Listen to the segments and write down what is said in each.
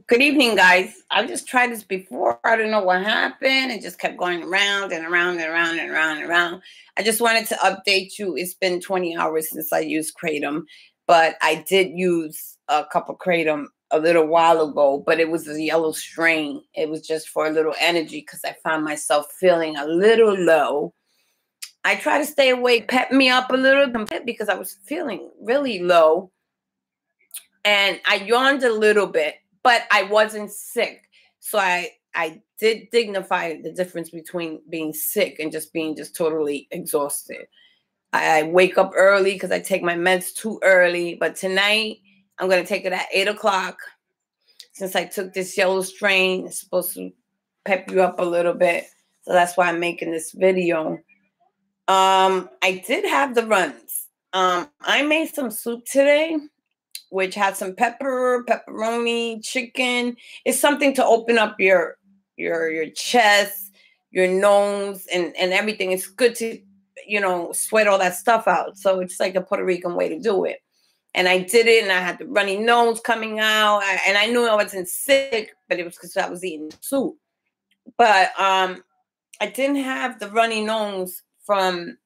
Good evening, guys. I just tried this before. I don't know what happened. It just kept going around and around and around and around and around. I just wanted to update you. It's been 20 hours since I used Kratom, but I did use a cup of Kratom a little while ago, but it was a yellow strain. It was just for a little energy because I found myself feeling a little low. I try to stay awake, pep me up a little bit because I was feeling really low. And I yawned a little bit, but I wasn't sick. So I did dignify the difference between being sick and just being totally exhausted. I wake up early because I take my meds too early. But tonight I'm going to take it at 8 o'clock. Since I took this yellow strain, it's supposed to pep you up a little bit. So that's why I'm making this video. I did have the runs. I made some soup today, which has some pepperoni, chicken. It's something to open up your chest, your nose, and everything. It's good to, sweat all that stuff out. So it's like a Puerto Rican way to do it. And I did it, and I had the runny nose coming out. And I knew I wasn't sick, but it was because I was eating soup. But I didn't have the runny nose from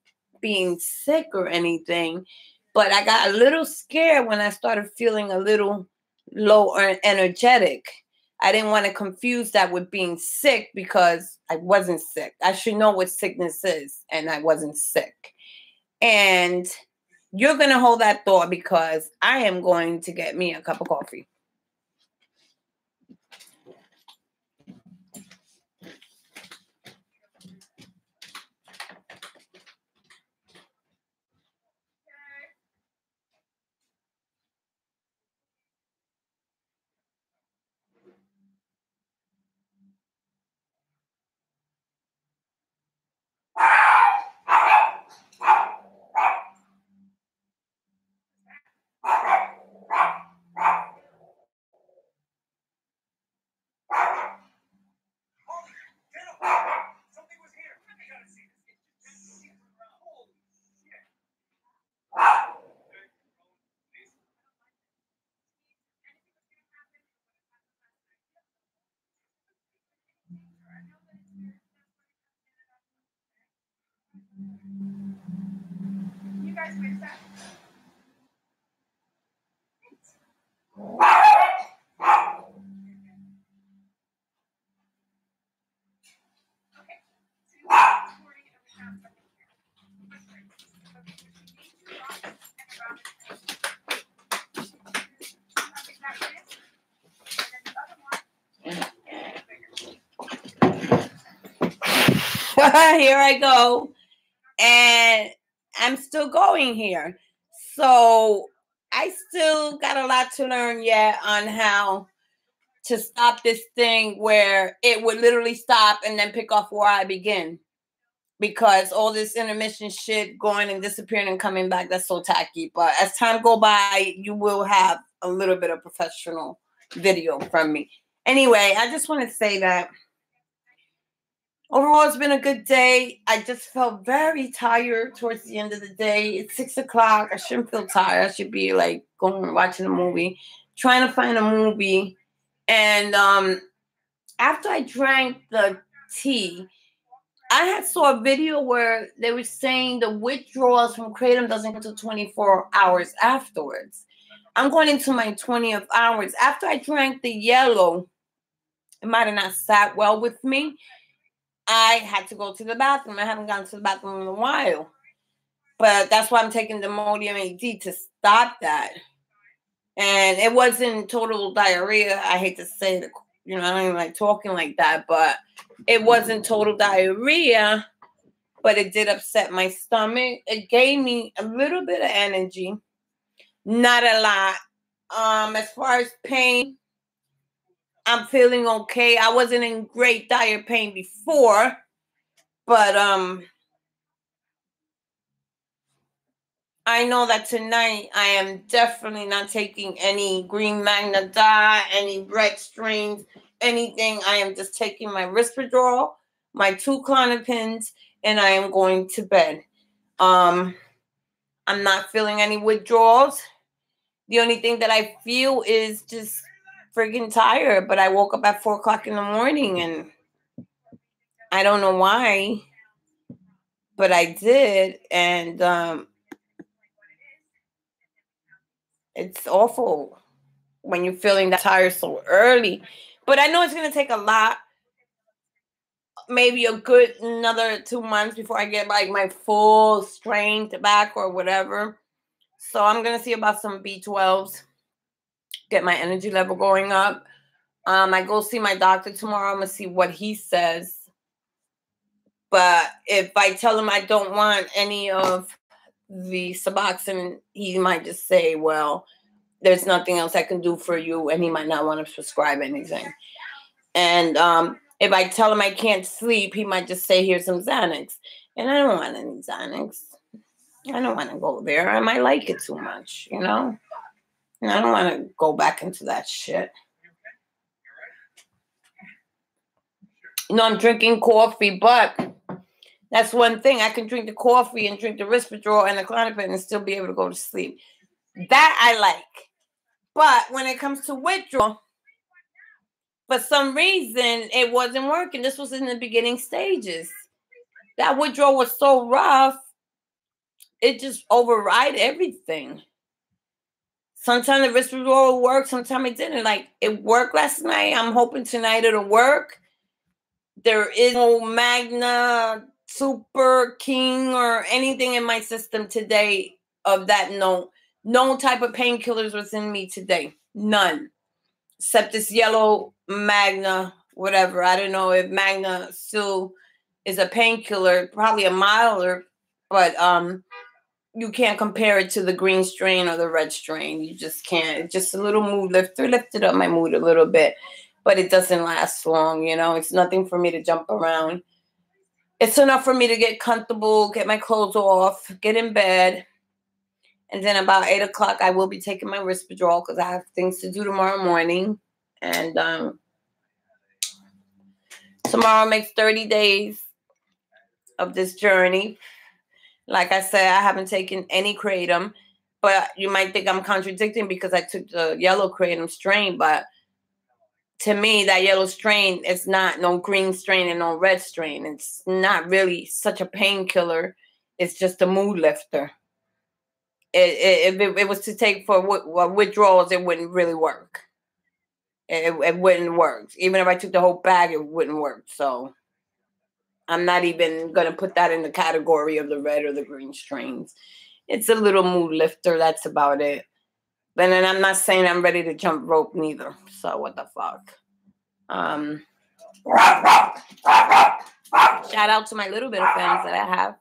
being sick or anything. But I got a little scared when I started feeling a little low or energetic. I didn't want to confuse that with being sick because I wasn't sick. I should know what sickness is, and I wasn't sick. And you're going to hold that thought because I am going to get me a cup of coffee. You guys mix that. Here I go. And I'm still going here. So I still got a lot to learn yet on how to stop this thing where it would literally stop and then pick off where I begin. Because all this intermission shit going and disappearing and coming back, that's so tacky. But as time go by, you will have a little bit of professional video from me. Anyway, I just want to say that overall, it's been a good day. I just felt very tired towards the end of the day. It's 6 o'clock. I shouldn't feel tired. I should be like going and watching a movie, trying to find a movie. And after I drank the tea, I had saw a video where they were saying the withdrawals from Kratom doesn't go to 24 hours afterwards. I'm going into my 20th hours. After I drank the yellow, it might have not sat well with me. I had to go to the bathroom. I haven't gone to the bathroom in a while. But that's why I'm taking the Imodium AD to stop that. And it wasn't total diarrhea. I hate to say it. I don't even like talking like that. But it wasn't total diarrhea. But it did upset my stomach. It gave me a little bit of energy. Not a lot. As far as pain, I'm feeling okay. I wasn't in great dire pain before. But I know that tonight I am definitely not taking any green magna dye, any red strains, anything. I am just taking my Risperdal, my 2 Klonopins, and I am going to bed. I'm not feeling any withdrawals. The only thing that I feel is just freaking tired, but I woke up at 4 o'clock in the morning, and I don't know why, but I did. And it's awful when you're feeling that tired so early. But I know it's going to take a lot, maybe a good another 2 months before I get like my full strength back or whatever. So I'm going to see about some B12s, get my energy level going up. I go see my doctor tomorrow. I'm going to see what he says. But if I tell him I don't want any of the Suboxone, he might just say, well, there's nothing else I can do for you, and he might not want to prescribe anything. And if I tell him I can't sleep, he might just say, here's some Xanax. And I don't want any Xanax. I don't want to go there. I might like it too much, you know? And I don't want to go back into that shit. No, I'm drinking coffee, but that's one thing. I can drink the coffee and drink the Risperdal and the Klonopin and still be able to go to sleep. That I like. But when it comes to withdrawal, for some reason, it wasn't working. This was in the beginning stages. That withdrawal was so rough, it just override everything. Sometimes the Risperdal will work, sometimes it didn't. Like, it worked last night. I'm hoping tonight it'll work. There is no Magna, Super, King, or anything in my system today of that note. No type of painkillers was in me today. None. Except this yellow Magna, whatever. I don't know if Magna still is a painkiller, probably a milder, but you can't compare it to the green strain or the red strain. You just can't. It's just a little mood lifter. Lifted up my mood a little bit, but it doesn't last long, you know. It's nothing for me to jump around. It's enough for me to get comfortable, get my clothes off, get in bed. And then about 8 o'clock, I will be taking my Risperdal because I have things to do tomorrow morning. And tomorrow makes 30 days of this journey. Like I said, I haven't taken any Kratom. But you might think I'm contradicting because I took the yellow Kratom strain. But to me, that yellow strain is not no green strain and no red strain. It's not really such a painkiller. It's just a mood lifter. If it was to take for withdrawals, it wouldn't really work. It wouldn't work. Even if I took the whole bag, it wouldn't work. So I'm not even going to put that in the category of the red or the green strains. It's a little mood lifter. That's about it. But then I'm not saying I'm ready to jump rope neither. So what the fuck? Shout out to my little bit of fans that I have.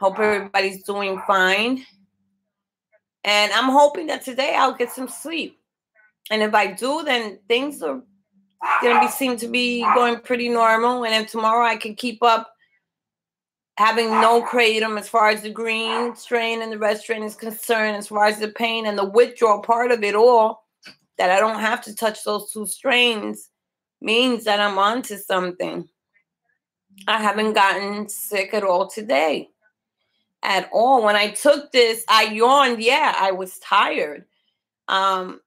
Hope everybody's doing fine. And I'm hoping that today I'll get some sleep. And if I do, then things are going to seem to be going pretty normal. And if tomorrow I can keep up having no Kratom as far as the green strain and the red strain is concerned, as far as the pain and the withdrawal part of it all, that I don't have to touch those two strains, means that I'm onto something. I haven't gotten sick at all today. At all. When I took this, I yawned. Yeah, I was tired. I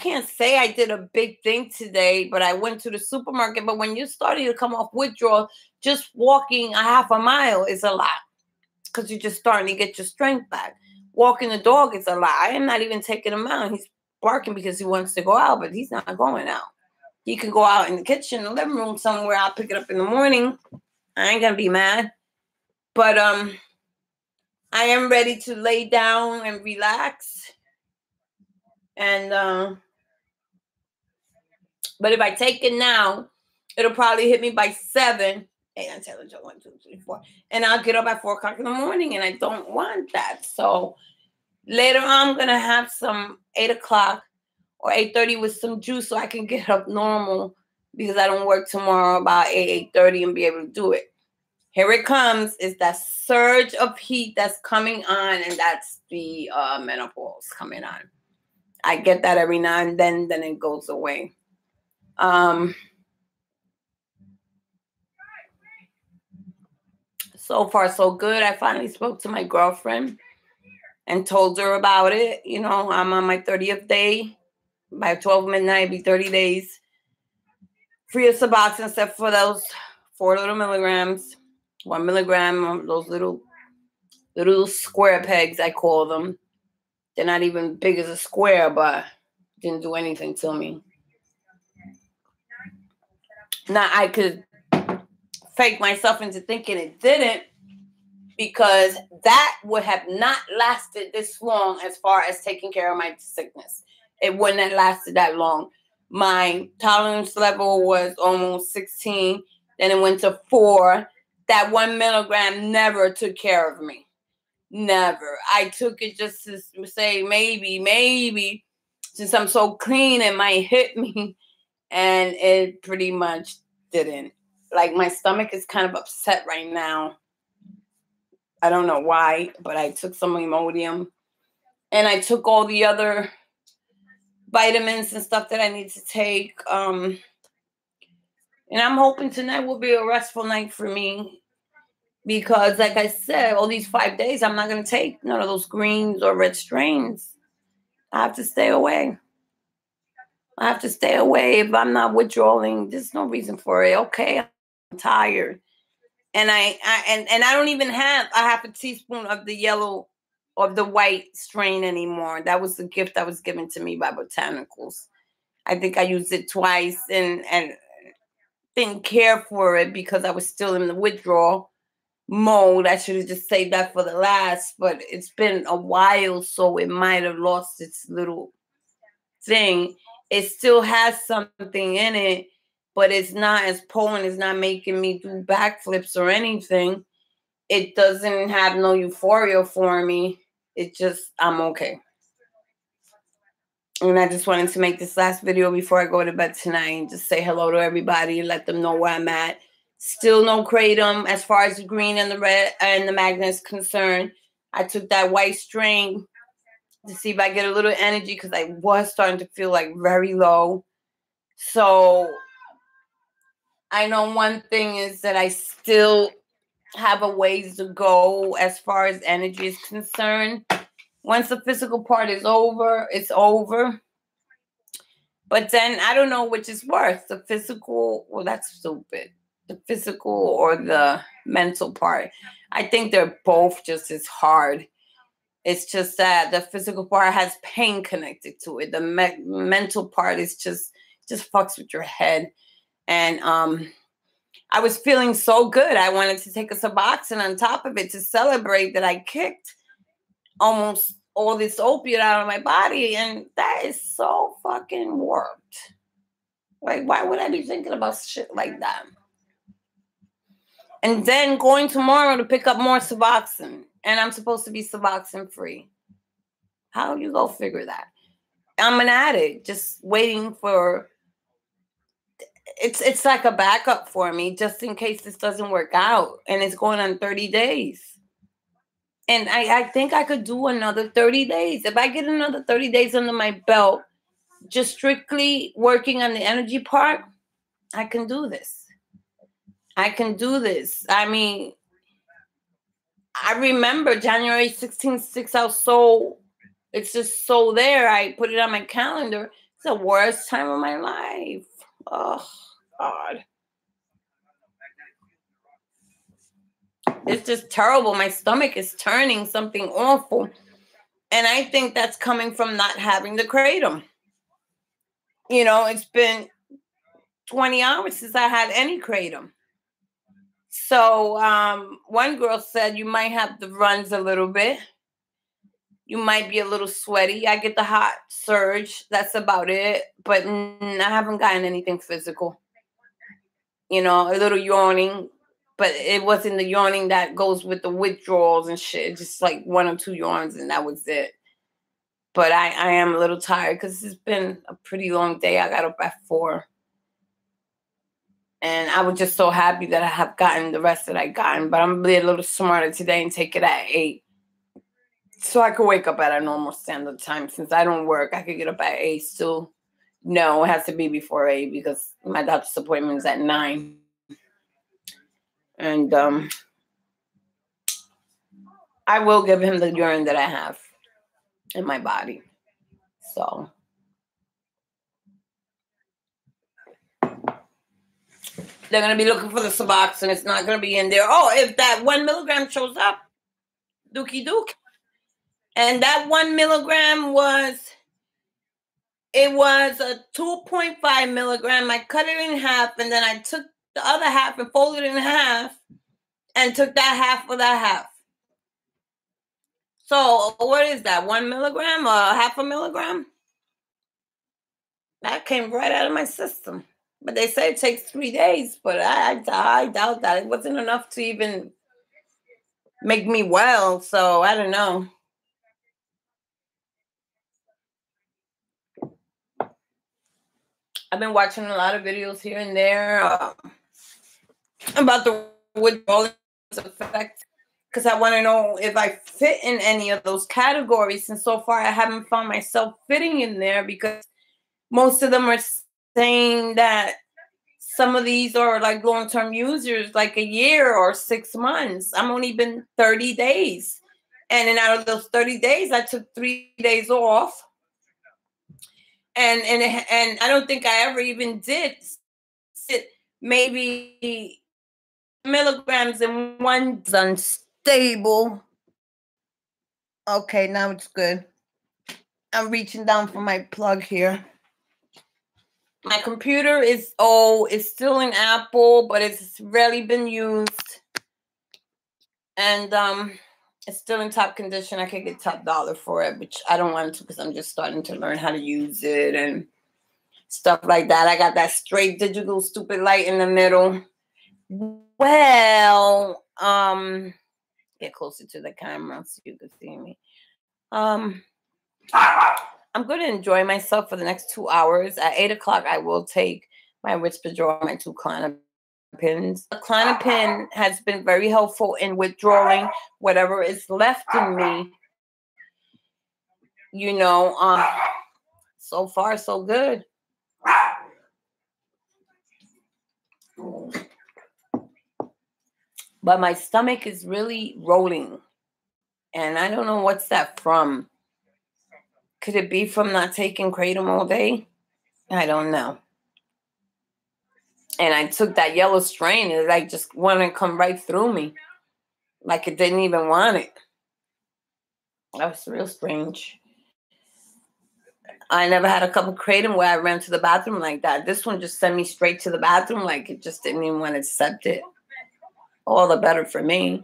can't say I did a big thing today, but I went to the supermarket. But when you're starting to come off withdrawal, just walking a half a mile is a lot because you're just starting to get your strength back. Walking the dog is a lot. I am not even taking him out. He's barking because he wants to go out, but he's not going out. He can go out in the kitchen, the living room somewhere. I'll pick it up in the morning. I ain't gonna be mad. But I am ready to lay down and relax. And but if I take it now, it'll probably hit me by 7. 8, 9, 10, 11, 1, 2, 3, 4. And I'll get up at 4 o'clock in the morning, and I don't want that. So later on, I'm gonna have some 8 o'clock or 8:30 with some juice so I can get up normal because I don't work tomorrow about 8, 8:30 and be able to do it. Here it comes. It's that surge of heat that's coming on, and that's the menopause coming on. I get that every now and then it goes away. So far, so good. I finally spoke to my girlfriend and told her about it. You know, I'm on my 30th day By 12 midnight, it'll be 30 days. Free of Suboxone, except for those 4 little milligrams. 1 milligram of those little square pegs, I call them. They're not even big as a square, but didn't do anything to me. Now, I could fake myself into thinking it didn't, because that would have not lasted this long as far as taking care of my sickness. It wouldn't have lasted that long. My tolerance level was almost 16. Then it went to 4. That 1 milligram never took care of me. Never. I took it just to say maybe, since I'm so clean, it might hit me. And it pretty much didn't. Like, my stomach is kind of upset right now. I don't know why, but I took some Imodium. And I took all the other vitamins and stuff that I need to take. And I'm hoping tonight will be a restful night for me. Because, like I said, all these 5 days, I'm not going to take none of those greens or red strains. I have to stay away. I have to stay away. If I'm not withdrawing, there's no reason for it. Okay, I'm tired. And I don't even have a half a teaspoon of the yellow or the white strain anymore. That was the gift that was given to me by Botanicals. I think I used it twice and didn't care for it because I was still in the withdrawal mode. I should have just saved that for the last, but it's been a while, so it might have lost its little thing. It still has something in it, but it's not as potent. It's not making me do backflips or anything. It doesn't have no euphoria for me. It just, I'm okay. And I just wanted to make this last video before I go to bed tonight and just say hello to everybody and let them know where I'm at. Still no Kratom as far as the green and the red and the magnet is concerned. I took that white strain to see if I get a little energy because I was starting to feel like very low. So I know one thing is that I still have a ways to go as far as energy is concerned. Once the physical part is over, it's over. But then I don't know which is worse, the physical, well, that's stupid. The physical or the mental part. I think they're both just as hard. It's just that the physical part has pain connected to it. The mental part is just fucks with your head. And I was feeling so good. I wanted to take a Suboxone on top of it to celebrate that I kicked almost all this opiate out of my body. And that is so fucking warped. Like, why would I be thinking about shit like that? And then going tomorrow to pick up more Suboxone. And I'm supposed to be Suboxone free. How do you go figure that? I'm an addict, just waiting for... It's like a backup for me, just in case this doesn't work out. And it's going on 30 days. And I think I could do another 30 days. If I get another 30 days under my belt, just strictly working on the energy part, I can do this. I can do this. I mean, I remember January 16th, 6, I was so, it's just so there. I put it on my calendar. It's the worst time of my life. Oh, God. It's just terrible. My stomach is turning something awful. And I think that's coming from not having the Kratom. You know, it's been 20 hours since I had any Kratom. So one girl said you might have the runs a little bit. You might be a little sweaty. I get the hot surge. That's about it. But I haven't gotten anything physical. You know, a little yawning. But it wasn't the yawning that goes with the withdrawals and shit. Just like 1 or 2 yawns and that was it. But I am a little tired because it's been a pretty long day. I got up at 4. And I was just so happy that I have gotten the rest that I gotten. But I'm going to be a little smarter today and take it at 8. So I could wake up at a normal standard time. Since I don't work, I could get up at 8 still. No, it has to be before 8 because my doctor's appointment is at 9. And I will give him the urine that I have in my body. So They're going to be looking for the Suboxone. It's not going to be in there. Oh, if that 1 milligram shows up, dookie dook. And that 1 milligram was a 2.5 milligram. I cut it in half, and then I took the other half and folded it in half and took that half for that half. So what is that? 1 milligram or half a milligram? That came right out of my system. But they say it takes 3 days, but I doubt that. It wasn't enough to even make me well, so I don't know. I've been watching a lot of videos here and there about the withdrawal effect, because I want to know if I fit in any of those categories. And so far, I haven't found myself fitting in there, because most of them are saying that some of these are like long-term users, like a year or 6 months. I'm only been 30 days. And then out of those 30 days, I took 3 days off. And I don't think I ever even did sit maybe milligrams in one. Unstable. Okay, now it's good. I'm reaching down for my plug here. My computer is it's still in Apple, but it's rarely been used. And it's still in top condition. I could get top dollar for it, which I don't want to, because I'm just starting to learn how to use it and stuff like that. I got that straight digital stupid light in the middle. Well, get closer to the camera so you can see me. I'm going to enjoy myself for the next 2 hours. At 8 o'clock, I will take my Risperdal, my 2 Klonopins. The Klonopin has been very helpful in withdrawing whatever is left in me. You know, so far so good. But my stomach is really rolling. And I don't know what's that from. Could it be from not taking Kratom all day? I don't know. And I took that yellow strain, and it like just wanted to come right through me. Like it didn't even want it. That was real strange. I never had a cup of Kratom where I ran to the bathroom like that. This one just sent me straight to the bathroom, like it just didn't even want to accept it. All the better for me.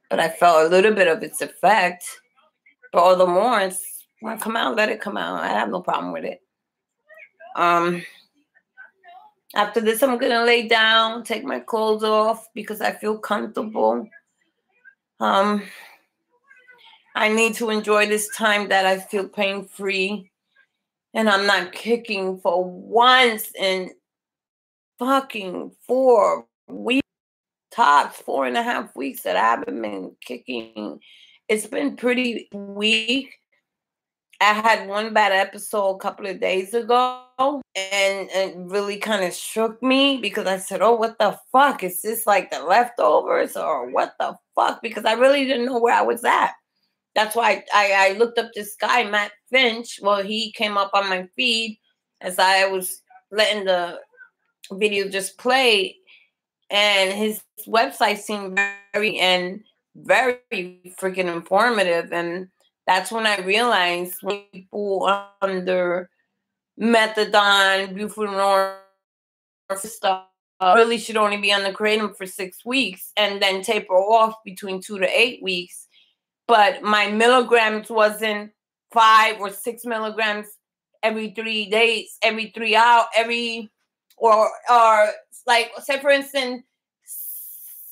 But I felt a little bit of its effect. But all the more, it's want to come out, let it come out. I have no problem with it. After this, I'm going to lay down, take my clothes off because I feel comfortable. I need to enjoy this time that I feel pain-free. And I'm not kicking for once in fucking 4 weeks. Tops 4.5 weeks that I haven't been kicking. It's been pretty weak. I had one bad episode a couple of days ago, and it really kind of shook me, because I said, oh, what the fuck? Is this like the leftovers or what the fuck? Because I really didn't know where I was at. That's why I looked up this guy, Matt Finch. Well, he came up on my feed as I was letting the video just play, and his website seemed very freaking informative. And that's when I realized when people under methadone, buprenorphine stuff really should only be on the Kratom for 6 weeks and then taper off between 2 to 8 weeks. But my milligrams wasn't 5 or 6 milligrams every 3 days, every 3 hours, or like, say for instance,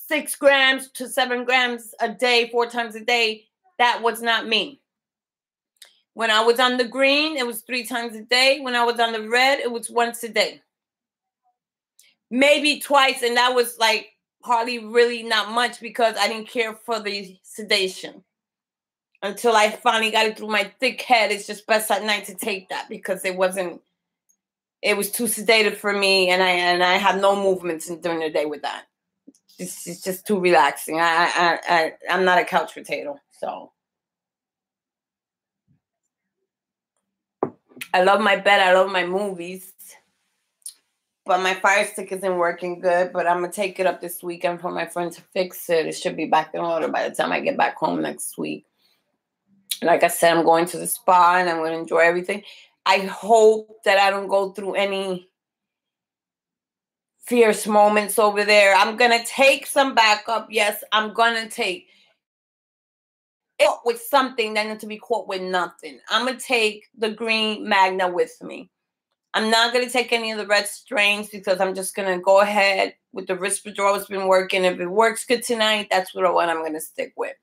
6 grams to 7 grams a day, 4 times a day. That was not me. When I was on the green, it was 3 times a day. When I was on the red, it was once a day. Maybe twice, and that was like hardly really not much, because I didn't care for the sedation. Until I finally got it through my thick head, it's just best at night to take that, because it was too sedated for me, and I have no movements during the day with that. It's just too relaxing. I'm not a couch potato, so I love my bed. I love my movies. But my fire stick isn't working good. But I'm going to take it up this weekend for my friend to fix it. It should be back in order by the time I get back home next week. Like I said, I'm going to the spa and I'm going to enjoy everything. I hope that I don't go through any fierce moments over there. I'm going to take some backup. Yes, I'm going to take it with something than to be caught with nothing. I'm going to take the green Magna with me. I'm not going to take any of the red strains because I'm just going to go ahead with the Risperdal. It's been working. If it works good tonight, that's what I'm going to stick with.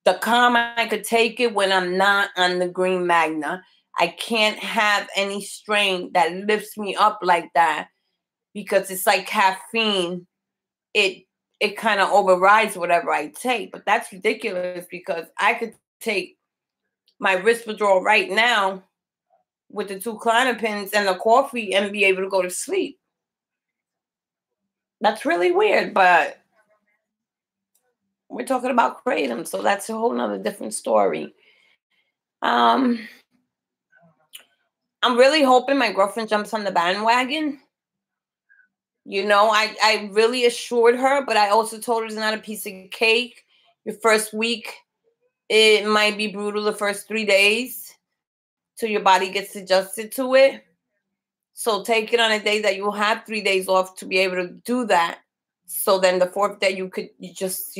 The calm, I could take it when I'm not on the green Magna. I can't have any strain that lifts me up like that because it's like caffeine. It kind of overrides whatever I take. But that's ridiculous because I could take my Risperdal right now with the 2 Klonopins and the coffee and be able to go to sleep. That's really weird, but we're talking about Kratom, so that's a whole nother different story. I'm really hoping my girlfriend jumps on the bandwagon. You know, I really assured her, but I also told her it's not a piece of cake. Your first week, it might be brutal the first 3 days till your body gets adjusted to it. So take it on a day that you'll have 3 days off to be able to do that. So then the 4th day you just,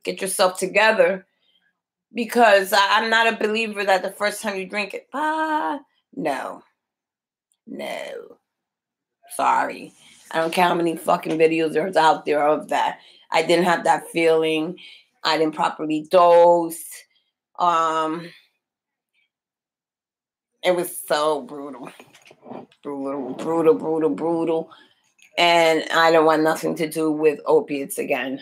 get yourself together. Because I'm not a believer that the first time you drink it, no. Sorry. I don't care how many fucking videos there's out there of that. I didn't have that feeling. I didn't properly dose. It was so brutal. Brutal. And I don't want nothing to do with opiates again.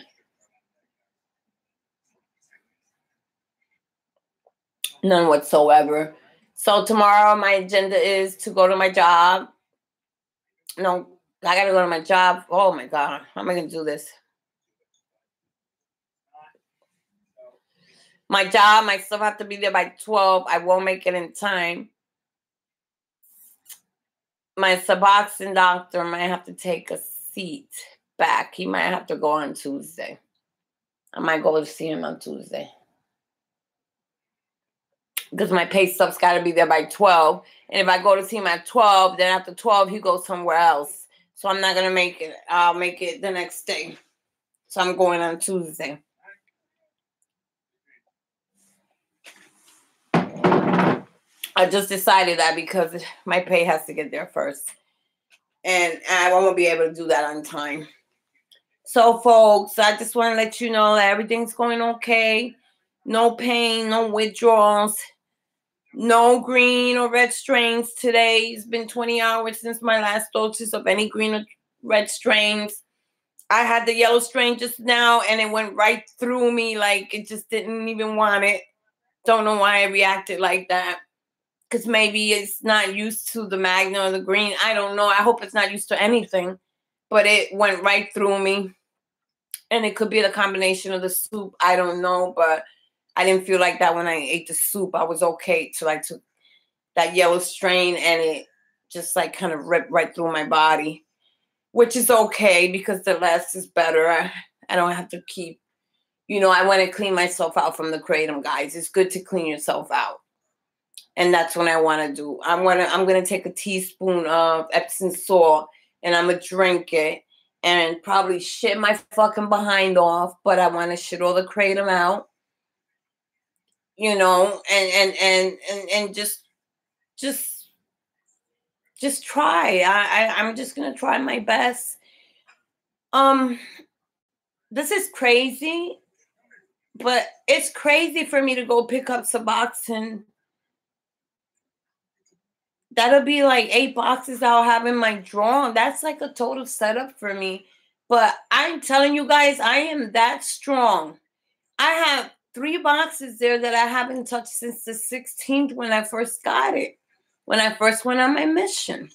None whatsoever. So tomorrow my agenda is to go to my job. No, I got to go to my job. Oh my God. How am I going to do this? My job, I still have to be there by 12. I won't make it in time. My Suboxone doctor might have to take a seat back. He might have to go on Tuesday. I might go to see him on Tuesday. Because my pay stub's got to be there by 12. And if I go to see him at 12, then after 12, he goes somewhere else. So I'm not going to make it. I'll make it the next day. So I'm going on Tuesday. I just decided that because my pay has to get there first. And I won't be able to do that on time. So, folks, I just want to let you know that everything's going okay. No pain, no withdrawals. No green or red strains today. It's been 20 hours since my last doses of any green or red strains. I had the yellow strain just now, and it went right through me like it just didn't even want it. Don't know why I reacted like that. Because maybe it's not used to the Magna or the green. I don't know. I hope it's not used to anything. But it went right through me. And it could be the combination of the soup. I don't know. But I didn't feel like that when I ate the soup. I was okay till I took that yellow strain. And it just like kind of ripped right through my body. Which is okay because the less is better. I don't have to keep, I want to clean myself out from the Kratom, guys. It's good to clean yourself out. And that's what I want to do. I'm gonna take a teaspoon of Epsom salt and I'm gonna drink it and probably shit my fucking behind off. But I want to shit all the Kratom out, and just try. I'm just gonna try my best. This is crazy, but it's crazy for me to go pick up Suboxone. That'll be like 8 boxes I'll have in my drawer. That's like a total setup for me. But I'm telling you guys, I am that strong. I have 3 boxes there that I haven't touched since the 16th when I first got it. When I first went on my mission.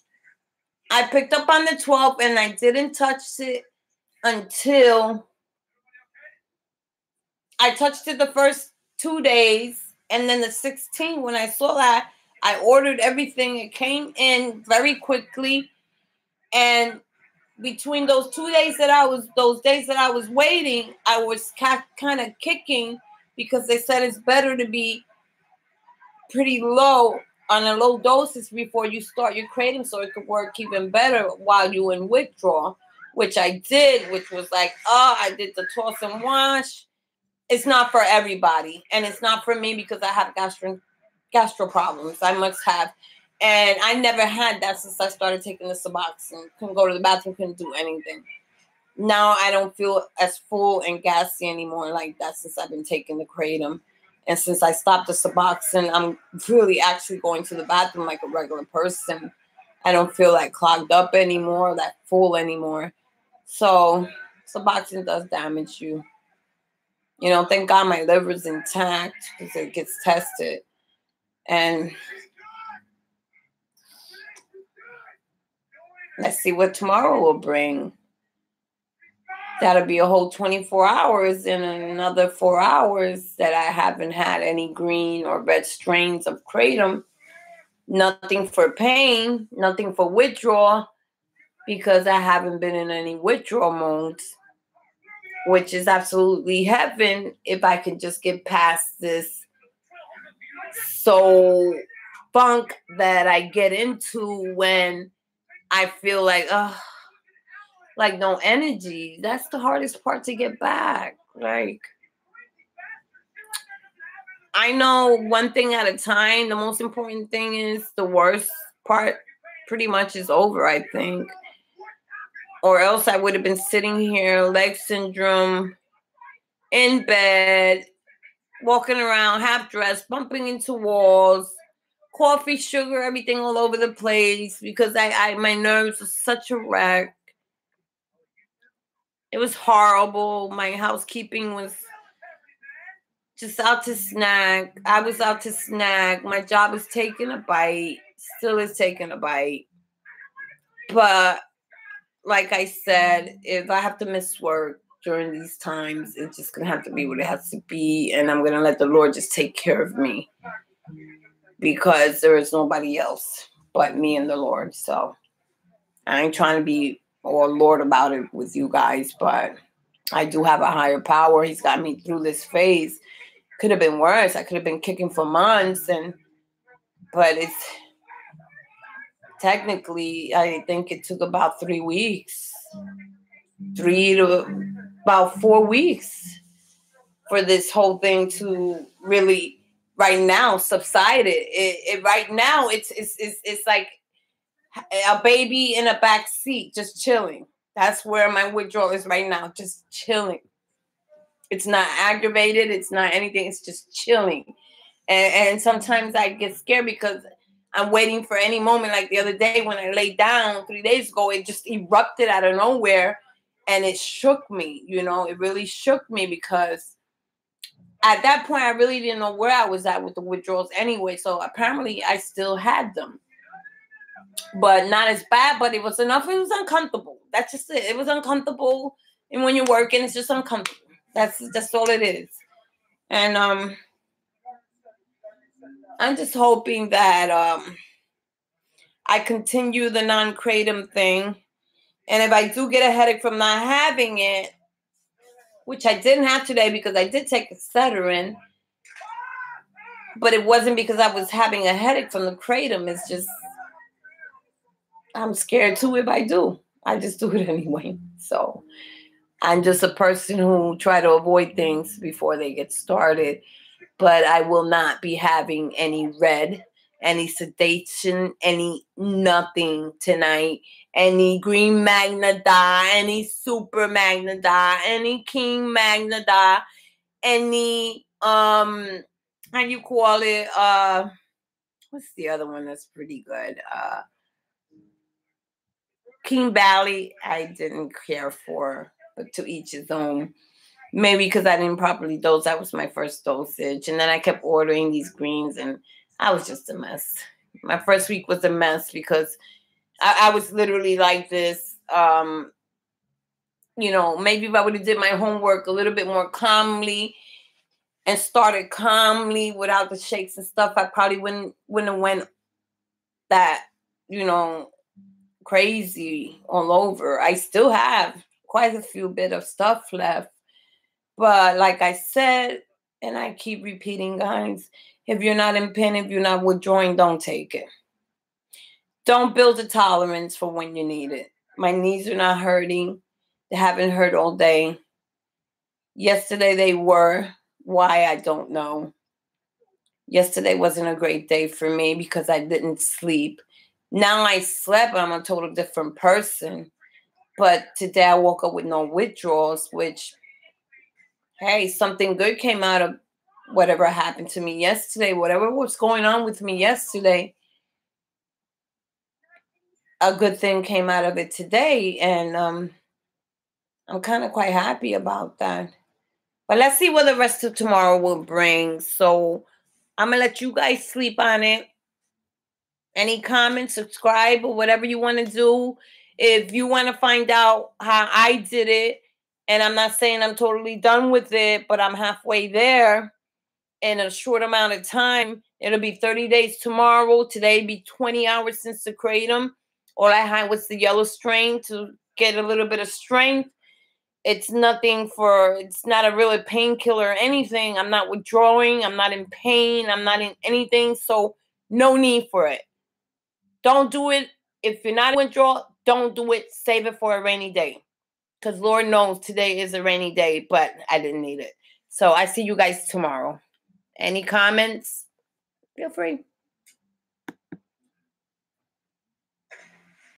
I picked up on the 12th and I didn't touch it until I touched it the first 2 days. And then the 16th, when I saw that, I ordered everything. It came in very quickly. And between those 2 days that I was waiting, I was kind of kicking because they said it's better to be pretty low on a low doses before you start your Kratom, so it could work even better while you in withdrawal, which I did, which was like, oh, I did the toss and wash. It's not for everybody, and it's not for me because I have gastro problems. I must have. And I never had that since I started taking the Suboxone. Couldn't go to the bathroom, couldn't do anything. Now I don't feel as full and gassy anymore like that since I've been taking the Kratom. And since I stopped the Suboxone, I'm really actually going to the bathroom like a regular person. I don't feel like clogged up anymore, that full anymore. So Suboxone does damage you. You know, thank God my liver's intact because it gets tested. And let's see what tomorrow will bring. That'll be a whole 24 hours and another 4 hours that I haven't had any green or red strains of Kratom. Nothing for pain, nothing for withdrawal, because I haven't been in any withdrawal modes, which is absolutely heaven if I can just get past this soul funk that I get into when I feel like no energy. That's the hardest part to get back. Like, I know one thing at a time. The most important thing is the worst part pretty much is over, I think. Or else I would have been sitting here, leg syndrome, in bed, walking around half dressed, bumping into walls, coffee, sugar, everything all over the place because I my nerves were such a wreck. It was horrible. My housekeeping was just out to snag. I was out to snag. My job is taking a bite. Still is taking a bite. But like I said, if I have to miss work during these times, it's just going to have to be what it has to be. And I'm going to let the Lord just take care of me because there is nobody else but me and the Lord. So I ain't trying to be all Lord about it with you guys, but I do have a higher power. He's got me through this phase. Could have been worse. I could have been kicking for months, but it's technically, I think it took about 3 weeks, 3 to about 4 weeks for this whole thing to really right now subside. It right now it's like a baby in a back seat just chilling. That's where my withdrawal is right now, just chilling. It's not aggravated, it's not anything, it's just chilling. And sometimes I get scared because I'm waiting for any moment. Like the other day when I laid down 3 days ago, it just erupted out of nowhere and it shook me. You know, it really shook me because at that point I really didn't know where I was at with the withdrawals anyway. So apparently I still had them, but not as bad, but it was enough. It was uncomfortable. That's just it. It was uncomfortable. And when you're working, it's just uncomfortable. That's all it is. And I'm just hoping that I continue the non-Kratom thing. And if I do get a headache from not having it, which I didn't have today because I did take Excedrin, but it wasn't because I was having a headache from the Kratom. It's just, I'm scared too if I do. I just do it anyway. So I'm just a person who try to avoid things before they get started. But I will not be having any red, any sedation, any nothing tonight. Any green Magnada, any super Magnada, any King Magnada, any how you call it? What's the other one that's pretty good? King Valley, I didn't care for, but to each his own. Maybe because I didn't properly dose. That was my first dosage. And then I kept ordering these greens and I was just a mess. My first week was a mess because I was literally like this. You know, maybe if I would have did my homework a little bit more calmly and started calmly without the shakes and stuff, I probably wouldn't have went that, you know, crazy all over. I still have quite a few bit of stuff left. But like I said, and I keep repeating, guys, if you're not in pain, if you're not withdrawing, don't take it. Don't build a tolerance for when you need it. My knees are not hurting. They haven't hurt all day. Yesterday they were. Why, I don't know. Yesterday wasn't a great day for me because I didn't sleep. Now I slept, but I'm a total different person. But today I woke up with no withdrawals, which, hey, something good came out of whatever happened to me yesterday, whatever was going on with me yesterday. A good thing came out of it today, and I'm kind of quite happy about that. But let's see what the rest of tomorrow will bring. So I'm gonna let you guys sleep on it. Any comments, subscribe, or whatever you want to do. If you want to find out how I did it, and I'm not saying I'm totally done with it, but I'm halfway there in a short amount of time. It'll be 30 days tomorrow. Today be 20 hours since the kratom. All I had was the yellow strain to get a little bit of strength. It's not a really painkiller or anything. I'm not withdrawing. I'm not in pain. I'm not in anything. So no need for it. Don't do it. If you're not in withdrawal, don't do it. Save it for a rainy day. Because Lord knows today is a rainy day, but I didn't need it. So I see you guys tomorrow. Any comments? Feel free.